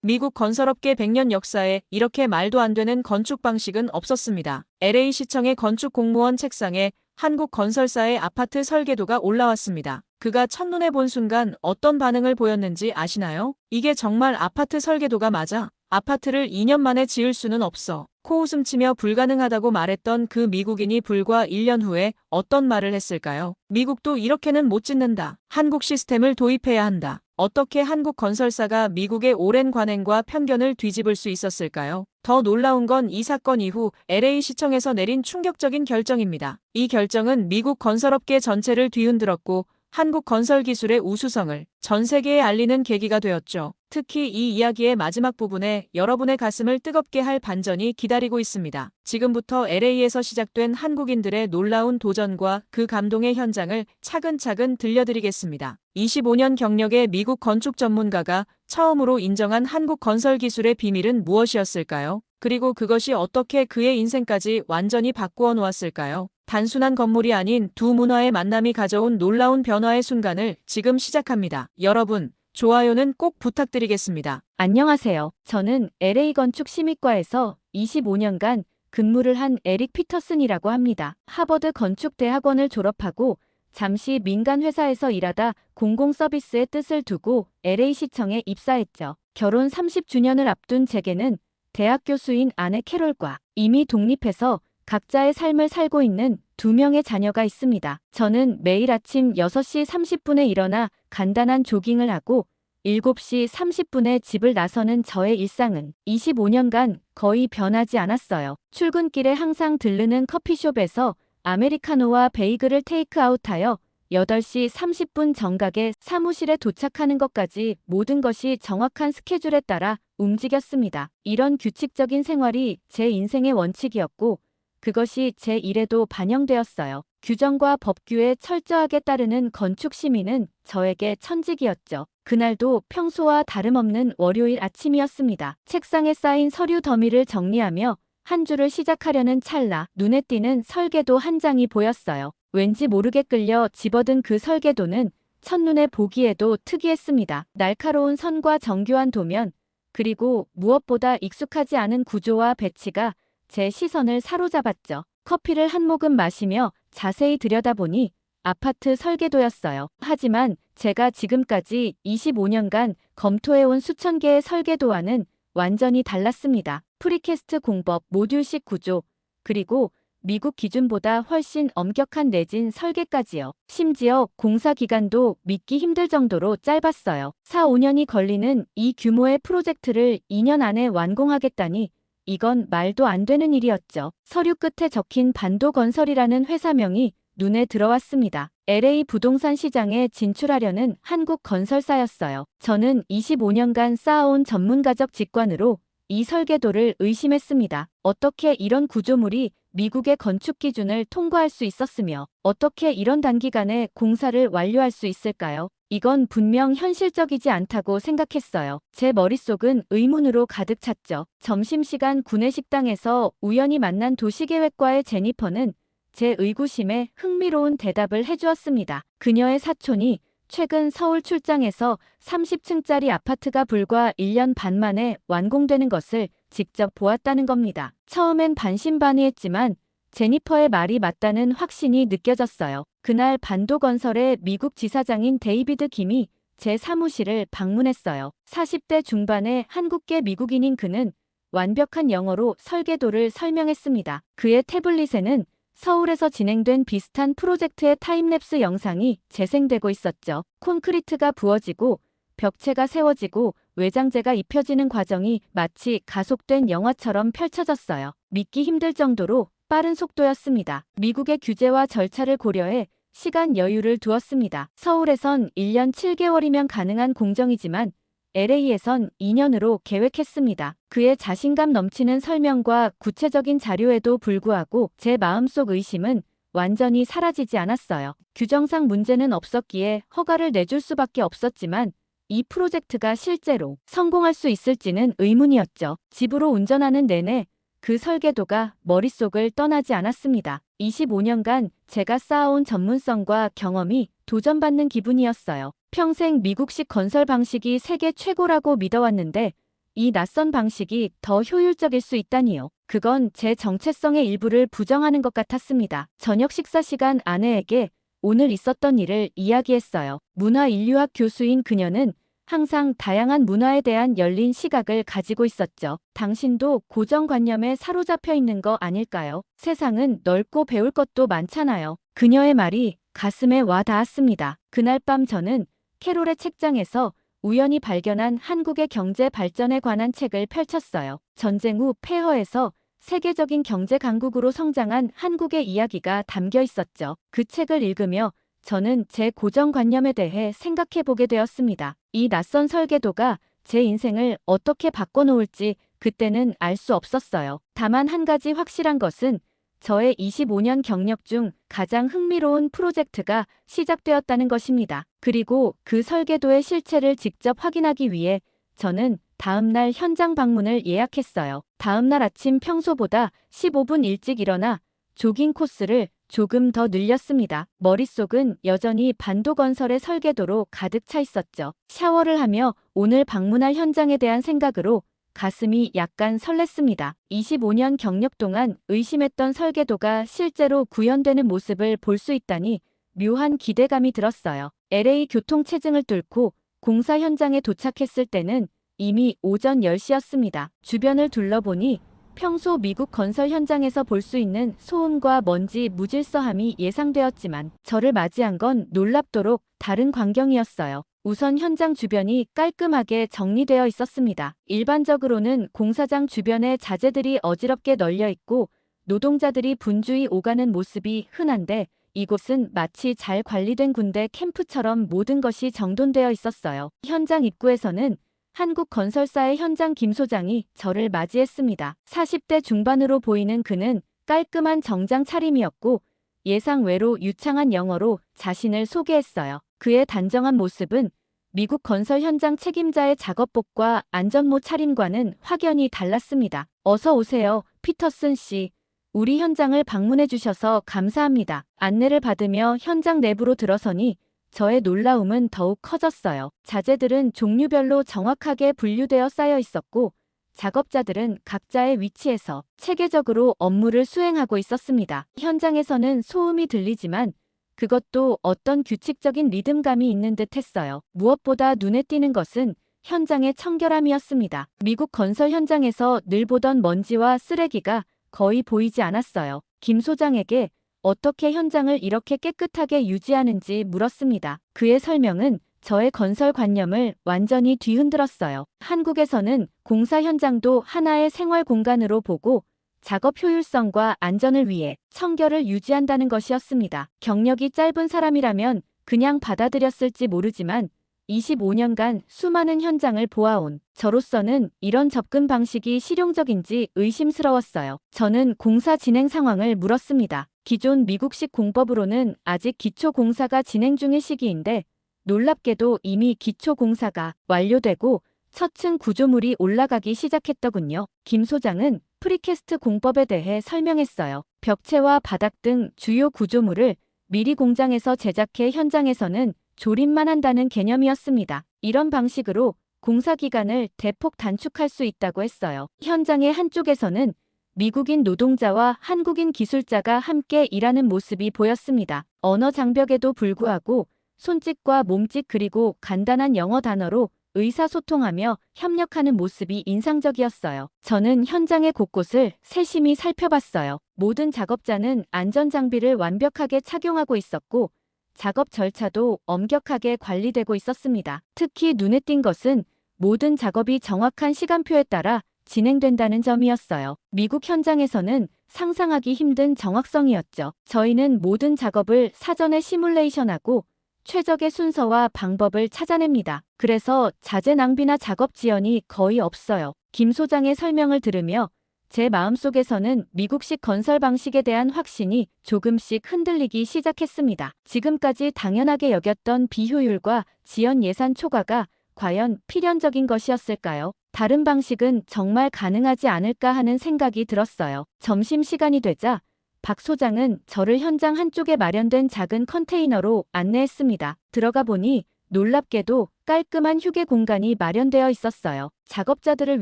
미국 건설업계 100년 역사에 이렇게 말도 안 되는 건축 방식은 없었습니다. LA시청의 건축 공무원 책상에 한국 건설사의 아파트 설계도가 올라왔습니다. 그가 첫눈에 본 순간 어떤 반응을 보였는지 아시나요? 이게 정말 아파트 설계도가 맞아? 아파트를 2년 만에 지을 수는 없어. 코웃음치며 불가능하다고 말했던 그 미국인이 불과 1년 후에 어떤 말을 했을까요? 미국도 이렇게는 못 짓는다. 한국 시스템을 도입해야 한다. 어떻게 한국 건설사가 미국의 오랜 관행과 편견을 뒤집을 수 있었을까요? 더 놀라운 건 이 사건 이후 LA시청에서 내린 충격적인 결정입니다. 이 결정은 미국 건설업계 전체를 뒤흔들었고 한국 건설 기술의 우수성을 전 세계에 알리는 계기가 되었죠. 특히 이 이야기의 마지막 부분에 여러분의 가슴을 뜨겁게 할 반전이 기다리고 있습니다. 지금부터 LA에서 시작된 한국인들의 놀라운 도전과 그 감동의 현장을 차근차근 들려드리겠습니다. 25년 경력의 미국 건축 전문가가 처음으로 인정한 한국 건설 기술의 비밀은 무엇이었을까요? 그리고 그것이 어떻게 그의 인생까지 완전히 바꾸어 놓았을까요? 단순한 건물이 아닌 두 문화의 만남이 가져온 놀라운 변화의 순간을 지금 시작합니다. 여러분, 좋아요는 꼭 부탁드리겠습니다. 안녕하세요. 저는 LA 건축 심의과에서 25년간 근무를 한 에릭 피터슨이라고 합니다. 하버드 건축대학원을 졸업하고 잠시 민간 회사에서 일하다 공공 서비스의 뜻을 두고 LA시청에 입사했죠. 결혼 30주년을 앞둔 제게는 대학 교수인 아내 캐롤과 이미 독립해서 각자의 삶을 살고 있는 2명의 자녀가 있습니다. 저는 매일 아침 6시 30분에 일어나 간단한 조깅을 하고 7시 30분에 집을 나서는 저의 일상은 25년간 거의 변하지 않았어요. 출근길에 항상 들르는 커피숍에서 아메리카노와 베이글을 테이크아웃하여 8시 30분 정각에 사무실에 도착하는 것까지 모든 것이 정확한 스케줄에 따라 움직였습니다. 이런 규칙적인 생활이 제 인생의 원칙이었고 그것이 제 일에도 반영되었어요. 규정과 법규에 철저하게 따르는 건축 시민은 저에게 천직이었죠. 그날도 평소와 다름없는 월요일 아침이었습니다. 책상에 쌓인 서류 더미를 정리하며 한 주를 시작하려는 찰나 눈에 띄는 설계도 한 장이 보였어요. 왠지 모르게 끌려 집어든 그 설계도는 첫눈에 보기에도 특이했습니다. 날카로운 선과 정교한 도면, 그리고 무엇보다 익숙하지 않은 구조와 배치가 제 시선을 사로잡았죠. 커피를 한 모금 마시며 자세히 들여다보니 아파트 설계도였어요. 하지만 제가 지금까지 25년간 검토해온 수천 개의 설계도와는 완전히 달랐습니다. 프리캐스트 공법, 모듈식 구조, 그리고 미국 기준보다 훨씬 엄격한 내진 설계까지요. 심지어 공사 기간도 믿기 힘들 정도로 짧았어요. 4, 5년이 걸리는 이 규모의 프로젝트를 2년 안에 완공하겠다니 이건 말도 안 되는 일이었죠. 서류 끝에 적힌 반도건설이라는 회사명이 눈에 들어왔습니다. LA 부동산 시장에 진출하려는 한국 건설사였어요. 저는 25년간 쌓아온 전문가적 직관으로 이 설계도를 의심했습니다. 어떻게 이런 구조물이 미국의 건축 기준을 통과할 수 있었으며 어떻게 이런 단기간에 공사를 완료할 수 있을까요? 이건 분명 현실적이지 않다고 생각했어요. 제 머릿속은 의문으로 가득 찼죠. 점심시간 구내식당에서 우연히 만난 도시계획과의 제니퍼는 제 의구심에 흥미로운 대답을 해주었습니다. 그녀의 사촌이 최근 서울 출장에서 30층짜리 아파트가 불과 1년 반 만에 완공되는 것을 직접 보았다는 겁니다. 처음엔 반신반의했지만 제니퍼의 말이 맞다는 확신이 느껴졌어요. 그날 반도건설의 미국 지사장인 데이비드 김이 제 사무실을 방문했어요. 40대 중반의 한국계 미국인인 그는 완벽한 영어로 설계도를 설명했습니다. 그의 태블릿에는 서울에서 진행된 비슷한 프로젝트의 타임랩스 영상이 재생되고 있었죠. 콘크리트가 부어지고 벽체가 세워지고 외장재가 입혀지는 과정이 마치 가속된 영화처럼 펼쳐졌어요. 믿기 힘들 정도로 빠른 속도였습니다. 미국의 규제와 절차를 고려해 시간 여유를 두었습니다. 서울에선 1년 7개월이면 가능한 공정이지만 LA에선 2년으로 계획했습니다. 그의 자신감 넘치는 설명과 구체적인 자료에도 불구하고 제 마음속 의심은 완전히 사라지지 않았어요. 규정상 문제는 없었기에 허가를 내줄 수밖에 없었지만 이 프로젝트가 실제로 성공할 수 있을지는 의문이었죠. 집으로 운전하는 내내 그 설계도가 머릿속을 떠나지 않았습니다. 25년간 제가 쌓아온 전문성과 경험이 도전받는 기분이었어요. 평생 미국식 건설 방식이 세계 최고라고 믿어왔는데 이 낯선 방식이 더 효율적일 수 있다니요. 그건 제 정체성의 일부를 부정하는 것 같았습니다. 저녁 식사 시간 아내에게 오늘 있었던 일을 이야기했어요. 문화인류학 교수인 그녀는 항상 다양한 문화에 대한 열린 시각을 가지고 있었죠. 당신도 고정관념에 사로잡혀 있는 거 아닐까요? 세상은 넓고 배울 것도 많잖아요. 그녀의 말이 가슴에 와 닿았습니다. 그날 밤 저는 캐롤의 책장에서 우연히 발견한 한국의 경제 발전에 관한 책을 펼쳤어요. 전쟁 후 폐허에서 세계적인 경제 강국으로 성장한 한국의 이야기가 담겨 있었죠. 그 책을 읽으며 저는 제 고정관념에 대해 생각해보게 되었습니다. 이 낯선 설계도가 제 인생을 어떻게 바꿔놓을지 그때는 알 수 없었어요. 다만 한 가지 확실한 것은 저의 25년 경력 중 가장 흥미로운 프로젝트가 시작되었다는 것입니다. 그리고 그 설계도의 실체를 직접 확인하기 위해 저는 다음날 현장 방문을 예약했어요. 다음날 아침 평소보다 15분 일찍 일어나 조깅 코스를 조금 더 늘렸습니다. 머릿속은 여전히 반도건설의 설계도로 가득 차 있었죠. 샤워를 하며 오늘 방문할 현장에 대한 생각으로 가슴이 약간 설렜습니다. 25년 경력 동안 의심했던 설계도가 실제로 구현되는 모습을 볼 수 있다니 묘한 기대감이 들었어요. LA 교통체증을 뚫고 공사 현장에 도착했을 때는 이미 오전 10시였습니다. 주변을 둘러보니 평소 미국 건설 현장에서 볼 수 있는 소음과 먼지 무질서함이 예상되었지만 저를 맞이한 건 놀랍도록 다른 광경이었어요. 우선 현장 주변이 깔끔하게 정리되어 있었습니다. 일반적으로는 공사장 주변에 자재들이 어지럽게 널려 있고 노동자들이 분주히 오가는 모습이 흔한데 이곳은 마치 잘 관리된 군대 캠프처럼 모든 것이 정돈되어 있었어요. 현장 입구에서는 한국 건설사의 현장 김 소장이 저를 맞이했습니다. 40대 중반으로 보이는 그는 깔끔한 정장 차림이었고 예상 외로 유창한 영어로 자신을 소개했어요. 그의 단정한 모습은 미국 건설 현장 책임자의 작업복과 안전모 차림과는 확연히 달랐습니다. 어서 오세요, 피터슨 씨. 우리 현장을 방문해 주셔서 감사합니다. 안내를 받으며 현장 내부로 들어서니 저의 놀라움은 더욱 커졌어요. 자재들은 종류별로 정확하게 분류되어 쌓여 있었고 작업자들은 각자의 위치에서 체계적으로 업무를 수행하고 있었습니다. 현장에서는 소음이 들리지만 그것도 어떤 규칙적인 리듬감이 있는 듯 했어요. 무엇보다 눈에 띄는 것은 현장의 청결함이었습니다. 미국 건설 현장에서 늘 보던 먼지와 쓰레기가 거의 보이지 않았어요. 김 소장에게 어떻게 현장을 이렇게 깨끗하게 유지하는지 물었습니다. 그의 설명은 저의 건설 관념을 완전히 뒤흔들었어요. 한국에서는 공사 현장도 하나의 생활 공간으로 보고 작업 효율성과 안전을 위해 청결을 유지한다는 것이었습니다. 경력이 짧은 사람이라면 그냥 받아들였을지 모르지만 25년간 수많은 현장을 보아온 저로서는 이런 접근 방식이 실용적인지 의심스러웠어요. 저는 공사 진행 상황을 물었습니다. 기존 미국식 공법으로는 아직 기초 공사가 진행 중일 시기인데 놀랍게도 이미 기초 공사가 완료되고 첫 층 구조물이 올라가기 시작했더군요. 김 소장은 프리캐스트 공법에 대해 설명했어요. 벽체와 바닥 등 주요 구조물을 미리 공장에서 제작해 현장에서는 조립만 한다는 개념이었습니다. 이런 방식으로 공사 기간을 대폭 단축할 수 있다고 했어요. 현장의 한쪽에서는 미국인 노동자와 한국인 기술자가 함께 일하는 모습이 보였습니다. 언어 장벽에도 불구하고 손짓과 몸짓 그리고 간단한 영어 단어로 의사소통하며 협력하는 모습이 인상적이었어요. 저는 현장의 곳곳을 세심히 살펴봤어요. 모든 작업자는 안전장비를 완벽하게 착용하고 있었고 작업 절차도 엄격하게 관리되고 있었습니다. 특히 눈에 띈 것은 모든 작업이 정확한 시간표에 따라 진행된다는 점이었어요. 미국 현장에서는 상상하기 힘든 정확성이었죠. 저희는 모든 작업을 사전에 시뮬레이션하고 최적의 순서와 방법을 찾아냅니다. 그래서 자재 낭비나 작업 지연이 거의 없어요. 김 소장의 설명을 들으며 제 마음속에서는 미국식 건설 방식에 대한 확신이 조금씩 흔들리기 시작했습니다. 지금까지 당연하게 여겼던 비효율과 지연 예산 초과가 과연 필연적인 것이었을까요? 다른 방식은 정말 가능하지 않을까 하는 생각이 들었어요. 점심시간이 되자 박 소장은 저를 현장 한쪽에 마련된 작은 컨테이너로 안내했습니다. 들어가 보니 놀랍게도 깔끔한 휴게 공간이 마련되어 있었어요. 작업자들을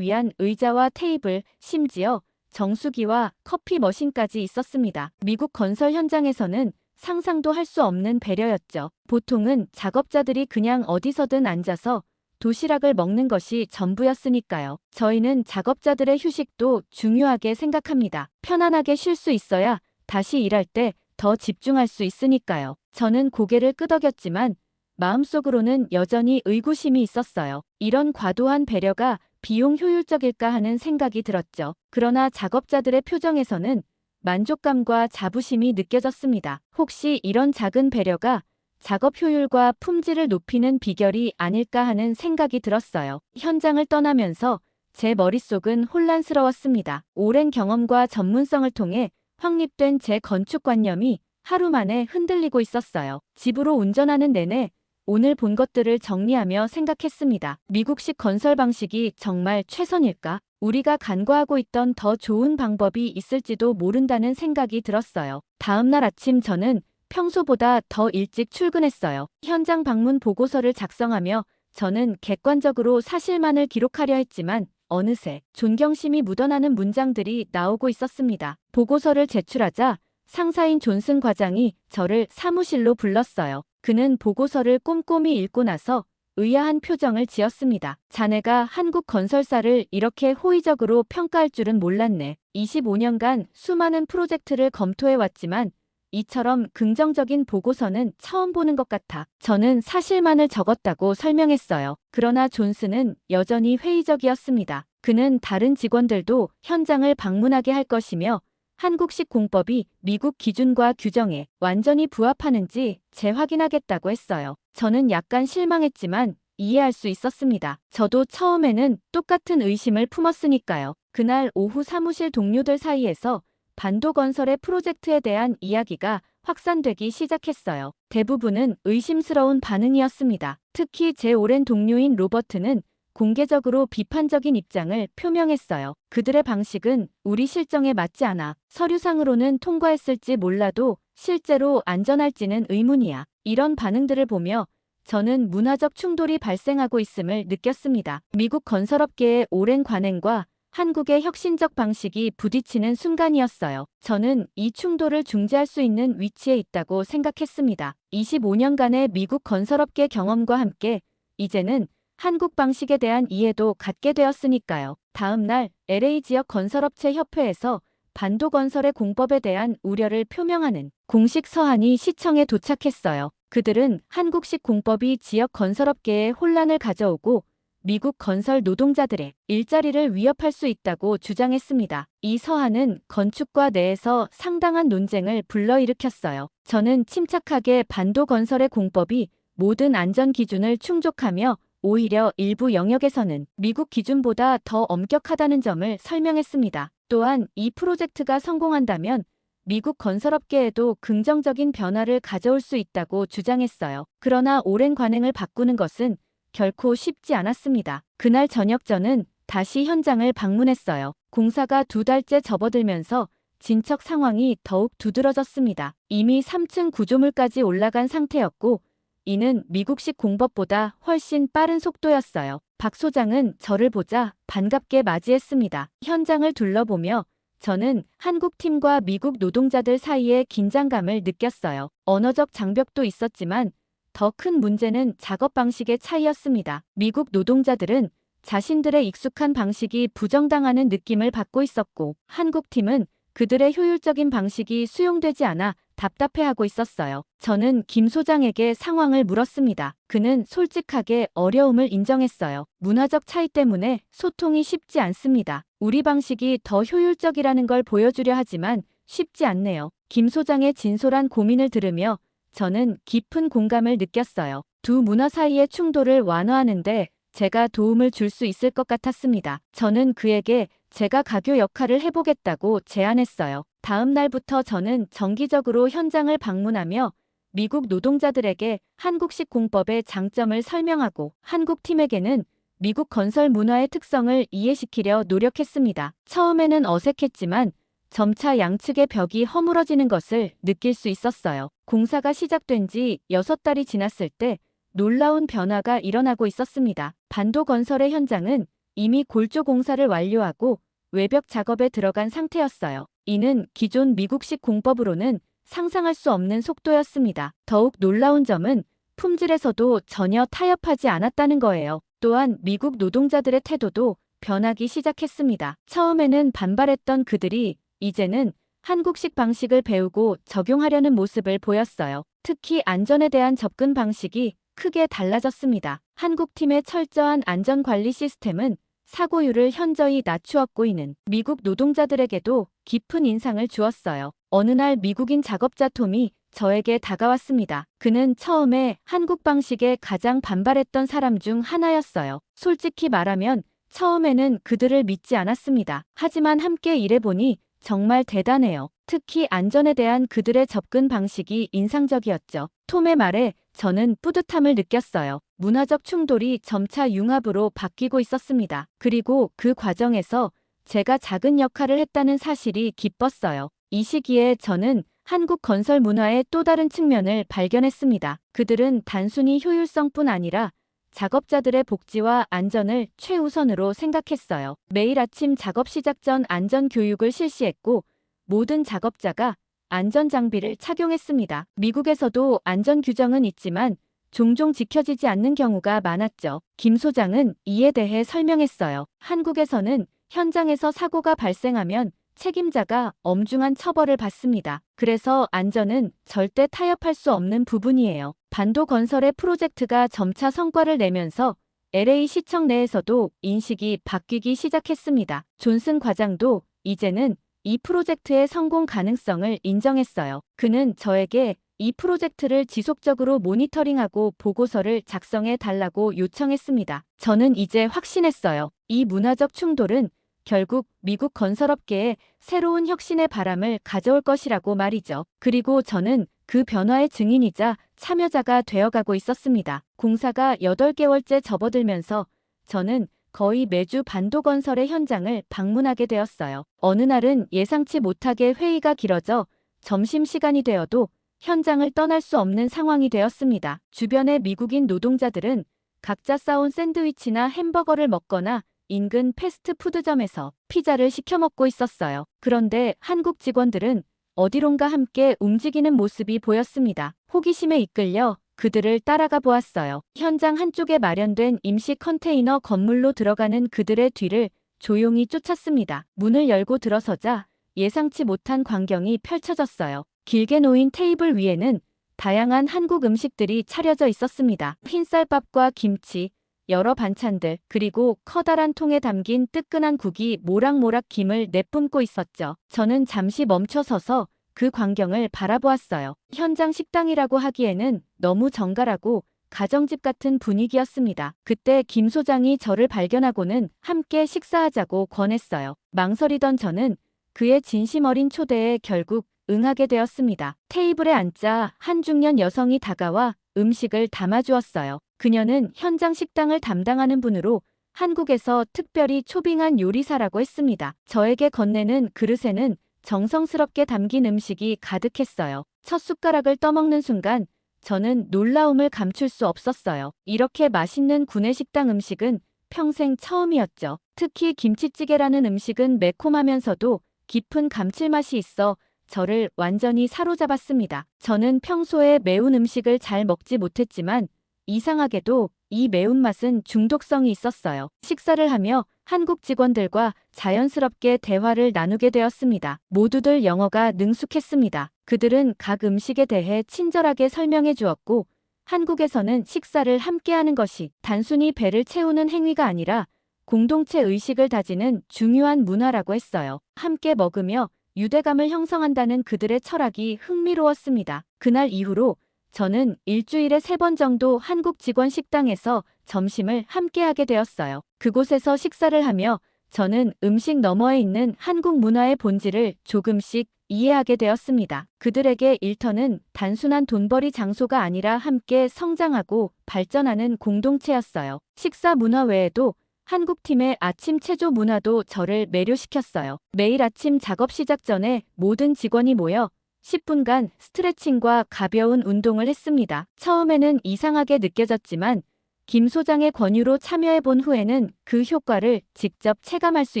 위한 의자와 테이블, 심지어 정수기와 커피 머신까지 있었습니다. 미국 건설 현장에서는 상상도 할 수 없는 배려였죠. 보통은 작업자들이 그냥 어디서든 앉아서 도시락을 먹는 것이 전부였으니까요. 저희는 작업자들의 휴식도 중요하게 생각합니다. 편안하게 쉴 수 있어야 다시 일할 때 더 집중할 수 있으니까요. 저는 고개를 끄덕였지만 마음속으로는 여전히 의구심이 있었어요. 이런 과도한 배려가 비용 효율적일까 하는 생각이 들었죠. 그러나 작업자들의 표정에서는 만족감과 자부심이 느껴졌습니다. 혹시 이런 작은 배려가 작업 효율과 품질을 높이는 비결이 아닐까 하는 생각이 들었어요. 현장을 떠나면서 제 머릿속은 혼란스러웠습니다. 오랜 경험과 전문성을 통해 확립된 제 건축관념이 하루 만에 흔들리고 있었어요. 집으로 운전하는 내내 오늘 본 것들을 정리하며 생각했습니다. 미국식 건설 방식이 정말 최선일까? 우리가 간과하고 있던 더 좋은 방법이 있을지도 모른다는 생각이 들었어요. 다음 날 아침 저는 평소보다 더 일찍 출근했어요. 현장 방문 보고서를 작성하며 저는 객관적으로 사실만을 기록하려 했지만 어느새 존경심이 묻어나는 문장들이 나오고 있었습니다. 보고서를 제출하자 상사인 존슨 과장이 저를 사무실로 불렀어요. 그는 보고서를 꼼꼼히 읽고 나서 의아한 표정을 지었습니다. 자네가 한국 건설사를 이렇게 호의적으로 평가할 줄은 몰랐네. 25년간 수많은 프로젝트를 검토해왔지만 이처럼 긍정적인 보고서는 처음 보는 것 같아. 저는 사실만을 적었다고 설명했어요. 그러나 존슨은 여전히 회의적이었습니다. 그는 다른 직원들도 현장을 방문하게 할 것이며 한국식 공법이 미국 기준과 규정에 완전히 부합하는지 재확인하겠다고 했어요. 저는 약간 실망했지만 이해할 수 있었습니다. 저도 처음에는 똑같은 의심을 품었으니까요. 그날 오후 사무실 동료들 사이에서 반도건설의 프로젝트에 대한 이야기가 확산되기 시작했어요. 대부분은 의심스러운 반응이었습니다. 특히 제 오랜 동료인 로버트는 공개적으로 비판적인 입장을 표명했어요. 그들의 방식은 우리 실정에 맞지 않아. 서류상으로는 통과했을지 몰라도 실제로 안전할지는 의문이야. 이런 반응들을 보며 저는 문화적 충돌이 발생하고 있음을 느꼈습니다. 미국 건설업계의 오랜 관행과 한국의 혁신적 방식이 부딪히는 순간이었어요. 저는 이 충돌을 중재할 수 있는 위치에 있다고 생각했습니다. 25년간의 미국 건설업계 경험과 함께 이제는 한국 방식에 대한 이해도 갖게 되었으니까요. 다음 날 LA 지역 건설업체 협회에서 반도건설의 공법에 대한 우려를 표명하는 공식 서한이 시청에 도착했어요. 그들은 한국식 공법이 지역 건설업계에 혼란을 가져오고 미국 건설 노동자들의 일자리를 위협할 수 있다고 주장했습니다. 이 서한은 건축과 내에서 상당한 논쟁을 불러일으켰어요. 저는 침착하게 반도 건설의 공법이 모든 안전 기준을 충족하며 오히려 일부 영역에서는 미국 기준보다 더 엄격하다는 점을 설명했습니다. 또한 이 프로젝트가 성공한다면 미국 건설업계에도 긍정적인 변화를 가져올 수 있다고 주장했어요. 그러나 오랜 관행을 바꾸는 것은 결코 쉽지 않았습니다. 그날 저녁 저는 다시 현장을 방문했어요. 공사가 2달째 접어들면서 진척 상황이 더욱 두드러졌습니다. 이미 3층 구조물까지 올라간 상태였고 이는 미국식 공법보다 훨씬 빠른 속도였어요. 박 소장은 저를 보자 반갑게 맞이했습니다. 현장을 둘러보며 저는 한국 팀과 미국 노동자들 사이의 긴장감을 느꼈어요. 언어적 장벽도 있었지만 더 큰 문제는 작업 방식의 차이였습니다. 미국 노동자들은 자신들의 익숙한 방식이 부정당하는 느낌을 받고 있었고 한국 팀은 그들의 효율적인 방식이 수용되지 않아 답답해하고 있었어요. 저는 김 소장에게 상황을 물었습니다. 그는 솔직하게 어려움을 인정했어요. 문화적 차이 때문에 소통이 쉽지 않습니다. 우리 방식이 더 효율적이라는 걸 보여주려 하지만 쉽지 않네요. 김 소장의 진솔한 고민을 들으며 저는 깊은 공감을 느꼈어요. 두 문화 사이의 충돌을 완화하는데 제가 도움을 줄 수 있을 것 같았습니다. 저는 그에게 제가 가교 역할을 해보겠다고 제안했어요. 다음 날부터 저는 정기적으로 현장을 방문하며 미국 노동자들에게 한국식 공법의 장점을 설명하고 한국 팀에게는 미국 건설 문화의 특성을 이해시키려 노력했습니다. 처음에는 어색했지만 점차 양측의 벽이 허물어지는 것을 느낄 수 있었어요. 공사가 시작된 지 6달이 지났을 때 놀라운 변화가 일어나고 있었습니다. 반도 건설의 현장은 이미 골조 공사를 완료하고 외벽 작업에 들어간 상태였어요. 이는 기존 미국식 공법으로는 상상할 수 없는 속도였습니다. 더욱 놀라운 점은 품질에서도 전혀 타협하지 않았다는 거예요. 또한 미국 노동자들의 태도도 변하기 시작했습니다. 처음에는 반발했던 그들이 이제는 한국식 방식을 배우고 적용하려는 모습을 보였어요. 특히 안전에 대한 접근 방식이 크게 달라졌습니다. 한국팀의 철저한 안전관리 시스템은 사고율을 현저히 낮추었고 이는 미국 노동자들에게도 깊은 인상을 주었어요. 어느 날 미국인 작업자 톰이 저에게 다가왔습니다. 그는 처음에 한국 방식에 가장 반발했던 사람 중 하나였어요. 솔직히 말하면 처음에는 그들을 믿지 않았습니다. 하지만 함께 일해보니 정말 대단해요. 특히 안전에 대한 그들의 접근 방식이 인상적이었죠. 톰의 말에 저는 뿌듯함을 느꼈어요. 문화적 충돌이 점차 융합으로 바뀌고 있었습니다. 그리고 그 과정에서 제가 작은 역할을 했다는 사실이 기뻤어요. 이 시기에 저는 한국 건설 문화의 또 다른 측면을 발견했습니다. 그들은 단순히 효율성뿐 아니라 작업자들의 복지와 안전을 최우선으로 생각했어요. 매일 아침 작업 시작 전 안전 교육을 실시했고 모든 작업자가 안전 장비를 착용했습니다. 미국에서도 안전 규정은 있지만 종종 지켜지지 않는 경우가 많았죠. 김 소장은 이에 대해 설명했어요. 한국에서는 현장에서 사고가 발생하면 책임자가 엄중한 처벌을 받습니다. 그래서 안전은 절대 타협할 수 없는 부분이에요. 반도 건설의 프로젝트가 점차 성과를 내면서 LA 시청 내에서도 인식이 바뀌기 시작했습니다. 존슨 과장도 이제는 이 프로젝트의 성공 가능성을 인정했어요. 그는 저에게 이 프로젝트를 지속적으로 모니터링하고 보고서를 작성해 달라고 요청했습니다. 저는 이제 확신했어요. 이 문화적 충돌은 결국 미국 건설업계에 새로운 혁신의 바람을 가져올 것이라고 말이죠. 그리고 저는 그 변화의 증인이자 참여자가 되어가고 있었습니다. 공사가 8개월째 접어들면서 저는 거의 매주 반도 건설의 현장을 방문하게 되었어요. 어느 날은 예상치 못하게 회의가 길어져 점심시간이 되어도 현장을 떠날 수 없는 상황이 되었습니다. 주변의 미국인 노동자들은 각자 싸온 샌드위치나 햄버거를 먹거나 인근 패스트푸드점에서 피자를 시켜 먹고 있었어요. 그런데 한국 직원들은 어디론가 함께 움직이는 모습이 보였습니다. 호기심에 이끌려 그들을 따라가 보았어요. 현장 한쪽에 마련된 임시 컨테이너 건물로 들어가는 그들의 뒤를 조용히 쫓았습니다. 문을 열고 들어서자 예상치 못한 광경이 펼쳐졌어요. 길게 놓인 테이블 위에는 다양한 한국 음식들이 차려져 있었습니다. 흰쌀밥과 김치, 여러 반찬들, 그리고 커다란 통에 담긴 뜨끈한 국이 모락모락 김을 내뿜고 있었죠. 저는 잠시 멈춰서서 그 광경을 바라보았어요. 현장 식당이라고 하기에는 너무 정갈하고 가정집 같은 분위기였습니다. 그때 김 소장이 저를 발견하고는 함께 식사하자고 권했어요. 망설이던 저는 그의 진심 어린 초대에 결국 응하게 되었습니다. 테이블에 앉자 한 중년 여성이 다가와 음식을 담아주었어요. 그녀는 현장 식당을 담당하는 분으로 한국에서 특별히 초빙한 요리사라고 했습니다. 저에게 건네는 그릇에는 정성스럽게 담긴 음식이 가득했어요. 첫 숟가락을 떠먹는 순간 저는 놀라움을 감출 수 없었어요. 이렇게 맛있는 구내식당 음식은 평생 처음이었죠. 특히 김치찌개라는 음식은 매콤하면서도 깊은 감칠맛이 있어 저를 완전히 사로잡았습니다. 저는 평소에 매운 음식을 잘 먹지 못했지만 이상하게도 이 매운맛은 중독성이 있었어요. 식사를 하며 한국 직원들과 자연스럽게 대화를 나누게 되었습니다. 모두들 영어가 능숙했습니다. 그들은 각 음식에 대해 친절하게 설명해 주었고 한국에서는 식사를 함께하는 것이 단순히 배를 채우는 행위가 아니라 공동체 의식을 다지는 중요한 문화라고 했어요. 함께 먹으며 유대감을 형성한다는 그들의 철학이 흥미로웠습니다. 그날 이후로 저는 일주일에 3번 정도 한국 직원 식당에서 점심을 함께하게 되었어요. 그곳에서 식사를 하며 저는 음식 너머에 있는 한국 문화의 본질을 조금씩 이해하게 되었습니다. 그들에게 일터는 단순한 돈벌이 장소가 아니라 함께 성장하고 발전하는 공동체였어요. 식사 문화 외에도 한국팀의 아침 체조 문화도 저를 매료시켰어요. 매일 아침 작업 시작 전에 모든 직원이 모여 10분간 스트레칭과 가벼운 운동을 했습니다. 처음에는 이상하게 느껴졌지만 김 소장의 권유로 참여해 본 후에는 그 효과를 직접 체감할 수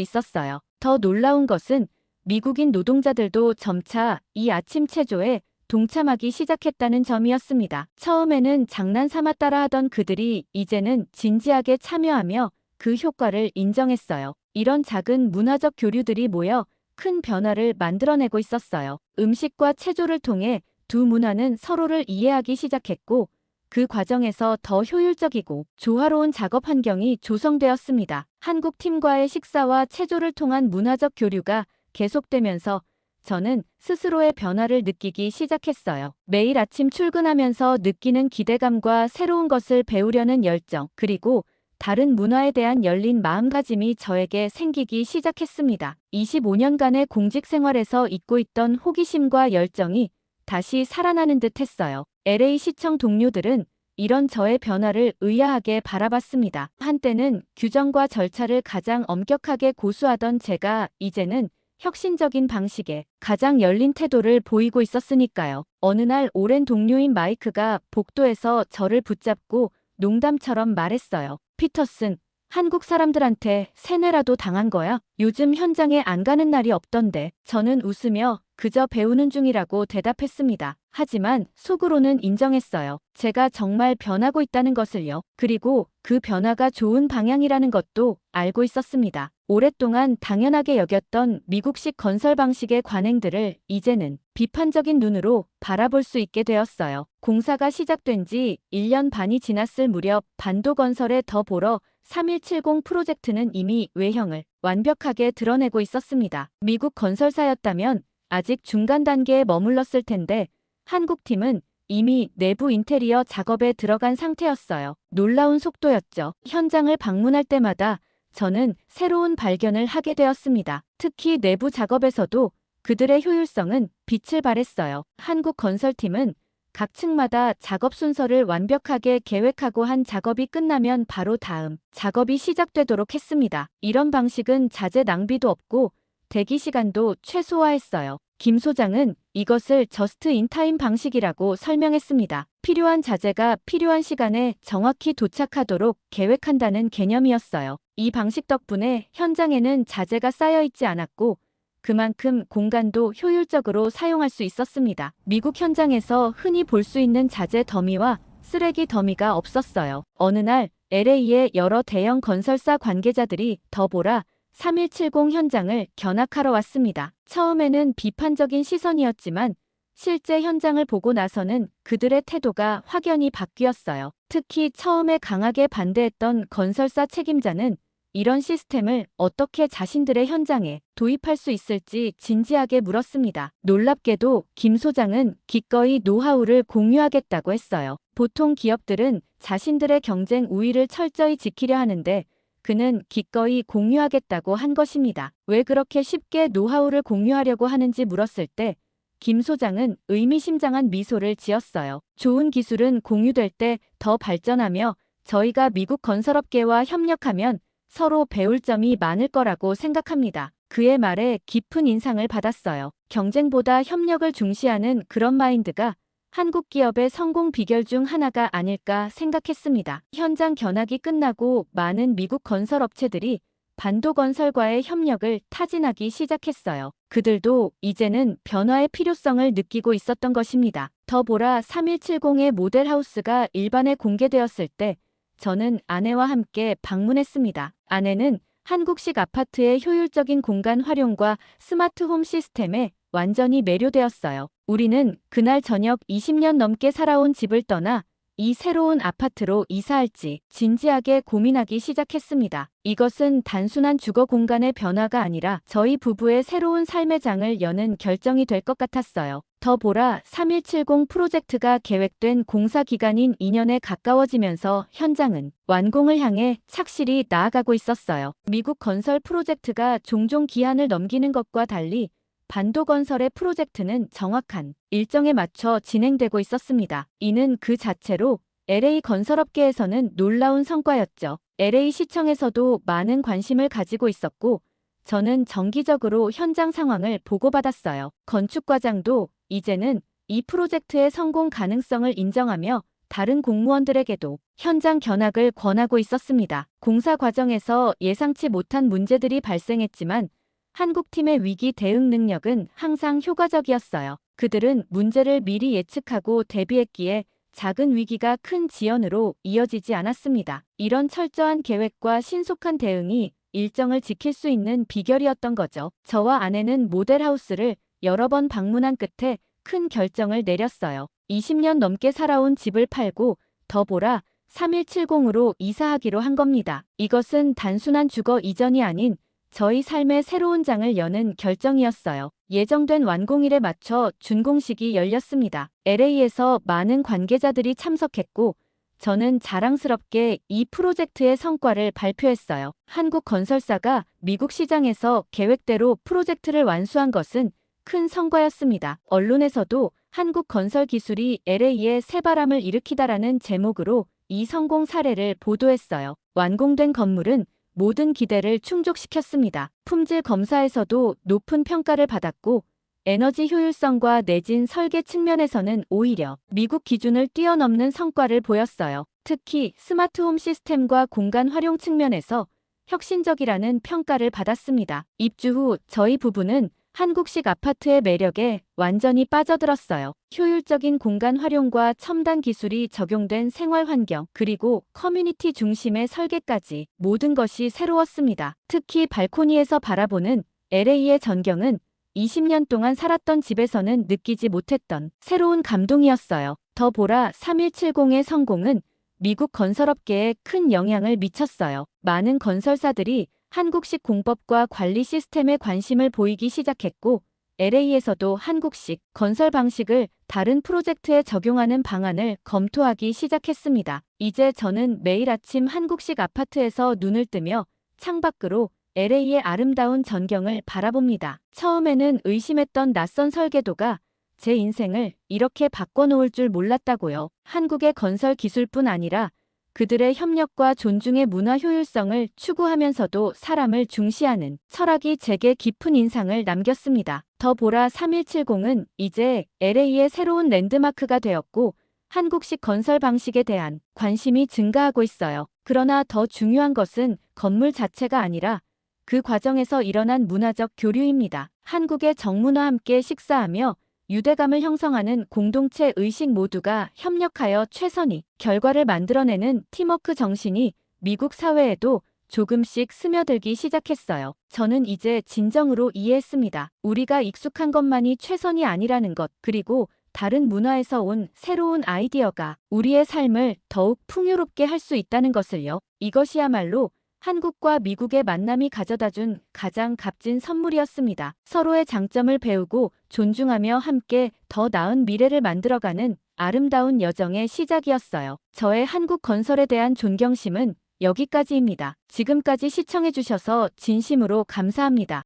있었어요. 더 놀라운 것은 미국인 노동자들도 점차 이 아침 체조에 동참하기 시작했다는 점이었습니다. 처음에는 장난삼아 따라하던 그들이 이제는 진지하게 참여하며 그 효과를 인정했어요. 이런 작은 문화적 교류들이 모여 큰 변화를 만들어내고 있었어요. 음식과 체조를 통해 두 문화는 서로를 이해하기 시작했고 그 과정에서 더 효율적이고 조화로운 작업 환경이 조성되었습니다. 한국 팀과의 식사와 체조를 통한 문화적 교류가 계속되면서 저는 스스로의 변화를 느끼기 시작했어요. 매일 아침 출근하면서 느끼는 기대감과 새로운 것을 배우려는 열정, 그리고 다른 문화에 대한 열린 마음가짐이 저에게 생기기 시작했습니다. 25년간의 공직 생활에서 잊고 있던 호기심과 열정이 다시 살아나는 듯 했어요. LA 시청 동료들은 이런 저의 변화를 의아하게 바라봤습니다. 한때는 규정과 절차를 가장 엄격하게 고수하던 제가 이제는 혁신적인 방식에 가장 열린 태도를 보이고 있었으니까요. 어느 날 오랜 동료인 마이크가 복도에서 저를 붙잡고 농담처럼 말했어요. 피터슨, 한국 사람들한테 세뇌라도 당한 거야? 요즘 현장에 안 가는 날이 없던데. 저는 웃으며 그저 배우는 중이라고 대답했습니다. 하지만 속으로는 인정했어요. 제가 정말 변하고 있다는 것을요. 그리고 그 변화가 좋은 방향이라는 것도 알고 있었습니다. 오랫동안 당연하게 여겼던 미국식 건설 방식의 관행들을 이제는 비판적인 눈으로 바라볼 수 있게 되었어요. 공사가 시작된 지 1년 반이 지났을 무렵 반도건설에 더 보러 3170 프로젝트는 이미 외형을 완벽하게 드러내고 있었습니다. 미국 건설사였다면 아직 중간 단계에 머물렀을 텐데 한국 팀은 이미 내부 인테리어 작업에 들어간 상태였어요. 놀라운 속도였죠. 현장을 방문할 때마다 저는 새로운 발견을 하게 되었습니다. 특히 내부 작업에서도 그들의 효율성은 빛을 발했어요. 한국 건설팀은 각 층마다 작업 순서를 완벽하게 계획하고 한 작업이 끝나면 바로 다음 작업이 시작되도록 했습니다. 이런 방식은 자재 낭비도 없고 대기 시간도 최소화했어요. 김 소장은 이것을 저스트 인타임 방식이라고 설명했습니다. 필요한 자재가 필요한 시간에 정확히 도착하도록 계획한다는 개념이었어요. 이 방식 덕분에 현장에는 자재가 쌓여 있지 않았고 그만큼 공간도 효율적으로 사용할 수 있었습니다. 미국 현장에서 흔히 볼 수 있는 자재 더미와 쓰레기 더미가 없었어요. 어느 날 LA의 여러 대형 건설사 관계자들이 더 보라 3170 현장을 견학하러 왔습니다. 처음에는 비판적인 시선이었지만 실제 현장을 보고 나서는 그들의 태도가 확연히 바뀌었어요. 특히 처음에 강하게 반대했던 건설사 책임자는 이런 시스템을 어떻게 자신들의 현장에 도입할 수 있을지 진지하게 물었습니다. 놀랍게도 김 소장은 기꺼이 노하우를 공유하겠다고 했어요. 보통 기업들은 자신들의 경쟁 우위를 철저히 지키려 하는데 그는 기꺼이 공유하겠다고 한 것입니다. 왜 그렇게 쉽게 노하우를 공유하려고 하는지 물었을 때 김 소장은 의미심장한 미소를 지었어요. 좋은 기술은 공유될 때 더 발전하며 저희가 미국 건설업계와 협력하면 서로 배울 점이 많을 거라고 생각합니다. 그의 말에 깊은 인상을 받았어요. 경쟁보다 협력을 중시하는 그런 마인드가 한국 기업의 성공 비결 중 하나가 아닐까 생각했습니다. 현장 견학이 끝나고 많은 미국 건설업체들이 반도건설과의 협력을 타진하기 시작했어요. 그들도 이제는 변화의 필요성을 느끼고 있었던 것입니다. 더 보라 3170의 모델하우스가 일반에 공개되었을 때 저는 아내와 함께 방문했습니다. 아내는 한국식 아파트의 효율적인 공간 활용과 스마트홈 시스템에 완전히 매료되었어요. 우리는 그날 저녁 20년 넘게 살아온 집을 떠나 이 새로운 아파트로 이사할지 진지하게 고민하기 시작했습니다. 이것은 단순한 주거 공간의 변화가 아니라 저희 부부의 새로운 삶의 장을 여는 결정이 될 것 같았어요. 더 보라 3170 프로젝트가 계획된 공사 기간인 2년에 가까워지면서 현장은 완공을 향해 착실히 나아가고 있었어요. 미국 건설 프로젝트가 종종 기한을 넘기는 것과 달리 반도건설의 프로젝트는 정확한 일정에 맞춰 진행되고 있었습니다. 이는 그 자체로 LA 건설업계에서는 놀라운 성과였죠. LA 시청에서도 많은 관심을 가지고 있었고 저는 정기적으로 현장 상황을 보고받았어요. 건축과장도 이제는 이 프로젝트의 성공 가능성을 인정하며 다른 공무원들에게도 현장 견학을 권하고 있었습니다. 공사 과정에서 예상치 못한 문제들이 발생했지만 한국팀의 위기 대응 능력은 항상 효과적이었어요. 그들은 문제를 미리 예측하고 대비했기에 작은 위기가 큰 지연으로 이어지지 않았습니다. 이런 철저한 계획과 신속한 대응이 일정을 지킬 수 있는 비결이었던 거죠. 저와 아내는 모델하우스를 여러 번 방문한 끝에 큰 결정을 내렸어요. 20년 넘게 살아온 집을 팔고 더 보라 3170으로 이사하기로 한 겁니다. 이것은 단순한 주거 이전이 아닌 저희 삶의 새로운 장을 여는 결정이었어요. 예정된 완공일에 맞춰 준공식이 열렸습니다. LA에서 많은 관계자들이 참석했고 저는 자랑스럽게 이 프로젝트의 성과를 발표했어요. 한국 건설사가 미국 시장에서 계획대로 프로젝트를 완수한 것은 큰 성과였습니다. 언론에서도 한국 건설 기술이 LA에 새바람을 일으키다라는 제목으로 이 성공 사례를 보도했어요. 완공된 건물은 모든 기대를 충족시켰습니다. 품질 검사에서도 높은 평가를 받았고 에너지 효율성과 내진 설계 측면에서는 오히려 미국 기준을 뛰어넘는 성과를 보였어요. 특히 스마트홈 시스템과 공간 활용 측면에서 혁신적이라는 평가를 받았습니다. 입주 후 저희 부부는 한국식 아파트의 매력에 완전히 빠져들었어요. 효율적인 공간 활용과 첨단 기술이 적용된 생활 환경, 그리고 커뮤니티 중심의 설계까지 모든 것이 새로웠습니다. 특히 발코니에서 바라보는 LA의 전경은 20년 동안 살았던 집에서는 느끼지 못했던 새로운 감동이었어요. 더 보라 3170의 성공은 미국 건설업계에 큰 영향을 미쳤어요. 많은 건설사들이 한국식 공법과 관리 시스템에 관심을 보이기 시작했고 LA에서도 한국식 건설 방식을 다른 프로젝트에 적용하는 방안을 검토하기 시작했습니다. 이제 저는 매일 아침 한국식 아파트에서 눈을 뜨며 창밖으로 LA의 아름다운 전경을 바라봅니다. 처음에는 의심했던 낯선 설계도가 제 인생을 이렇게 바꿔놓을 줄 몰랐다고요. 한국의 건설 기술뿐 아니라 그들의 협력과 존중의 문화 효율성을 추구하면서도 사람을 중시하는 철학이 제게 깊은 인상을 남겼습니다. 더 보라 3170은 이제 LA의 새로운 랜드마크가 되었고 한국식 건설 방식에 대한 관심이 증가하고 있어요. 그러나 더 중요한 것은 건물 자체가 아니라 그 과정에서 일어난 문화적 교류입니다. 한국의 정문화 함께 식사하며 유대감을 형성하는 공동체 의식 모두가 협력하여 최선의 결과를 만들어내는 팀워크 정신이 미국 사회에도 조금씩 스며들기 시작했어요. 저는 이제 진정으로 이해했습니다. 우리가 익숙한 것만이 최선이 아니라는 것, 그리고 다른 문화에서 온 새로운 아이디어가 우리의 삶을 더욱 풍요롭게 할 수 있다는 것을요. 이것이야말로 한국과 미국의 만남이 가져다준 가장 값진 선물이었습니다. 서로의 장점을 배우고 존중하며 함께 더 나은 미래를 만들어가는 아름다운 여정의 시작이었어요. 저의 한국 건설에 대한 존경심은 여기까지입니다. 지금까지 시청해주셔서 진심으로 감사합니다.